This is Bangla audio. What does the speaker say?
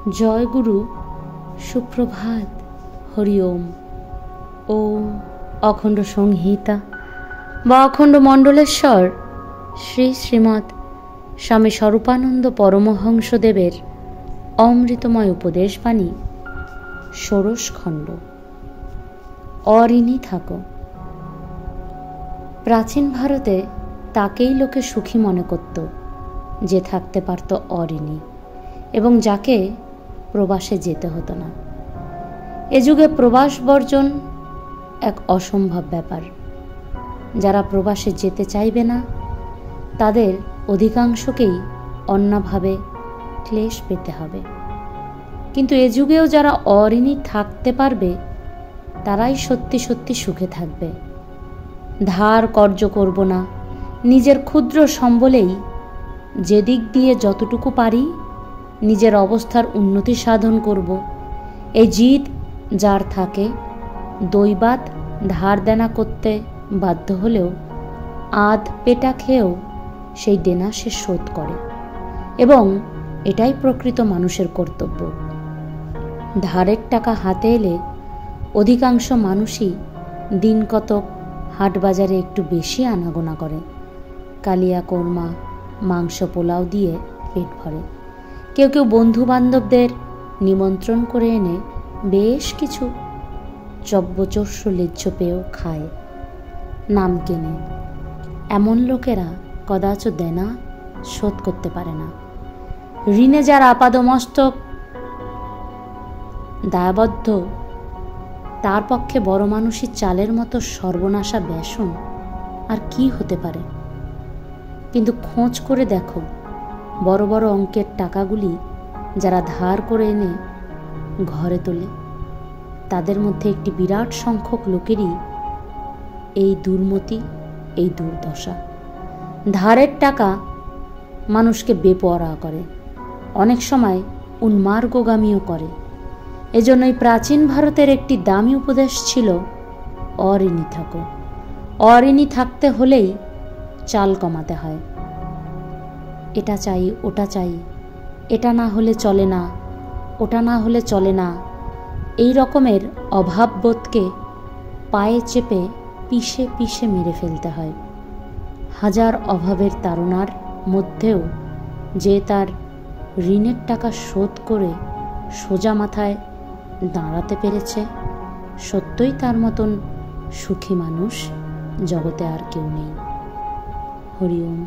জয় গুরু, সুপ্রভাত, হরি ওম। ওম অখণ্ড সংহিতা বা অখণ্ড মণ্ডলেশ্বর শ্রী শ্রীমৎ স্বামী স্বরূপানন্দ পরমহংসদেবের অমৃতময় উপদেশবাণী, ষোড়শ খণ্ড। অঋণী থাকো। প্রাচীন ভারতে তাকেই লোকে সুখী মনে করত যে থাকতে পারত অঋণী এবং যাকে প্রবাসে যেতে হতো না। এ যুগে প্রবাস বর্জন এক অসম্ভব ব্যাপার। যারা প্রবাসে যেতে চাইবে না তাদের অধিকাংশকেই অন্যভাবে ক্লেশ পেতে হবে। কিন্তু এ যুগেও যারা অঋণী থাকতে পারবে তারাই সত্যি সত্যি সুখে থাকবে। ধার কর্জ করব না, নিজের ক্ষুদ্র সম্বলেই যে দিক দিয়ে যতটুকু পারি নিজের অবস্থার উন্নতি সাধন করব। এই জিদ যার থাকে, দৈবাত ধার দেনা করতে বাধ্য হলেও আধ পেটা খেয়েও সেই দেনা সে শোধ করে, এবং এটাই প্রকৃত মানুষের কর্তব্য। ধারের টাকা হাতে এলে অধিকাংশ মানুষই দিন কতক হাট বাজারে একটু বেশি আনাগোনা করে, কালিয়া কোরমা, মাংস পোলাও দিয়ে পেট ভরে। কেউ কেউ বন্ধু বান্ধবদের নিমন্ত্রণ করে এনে বেশ কিছু চব্যচস্য লেজ্জ পেয়েও খায়, নাম কেনে। এমন লোকেরা কদাচ দেনা শোধ করতে পারে না। ঋণে যার আপাদমস্তক দায়বদ্ধ, তার পক্ষে বড় মানুষই চালের মতো সর্বনাশা ব্যসন আর কি হতে পারে। কিন্তু খোঁজ করে দেখো, বড় বড় অঙ্কের টাকাগুলি যারা ধার করে এনে ঘরে তোলে তাদের মধ্যে একটি বিরাট সংখ্যক লোকেরই এই দুর্মতি, এই দুর্দশা। ধারের টাকা মানুষকে বেপরোয়া করে, অনেক সময় উন্মার্গগামীও করে। এজন্যই প্রাচীন ভারতের একটি দামি উপদেশ ছিল, অঋণী থাকো। অঋণী থাকতে হলেই চাল কমাতে হয়। এটা চাই, ওটা চাই, এটা না হলে চলে না, ওটা না হলে চলে না, এই রকমের অভাববোধকে পায়ে চেপে পিষে পিষে মেরে ফেলতে হয়। হাজার অভাবের তাড়নার মধ্যেও যে তার ঋণের টাকা শোধ করে সোজা মাথায় দাঁড়াতে পেরেছে, সত্যই তার মতন সুখী মানুষ জগতে আর কেউ নেই। হরি ওম।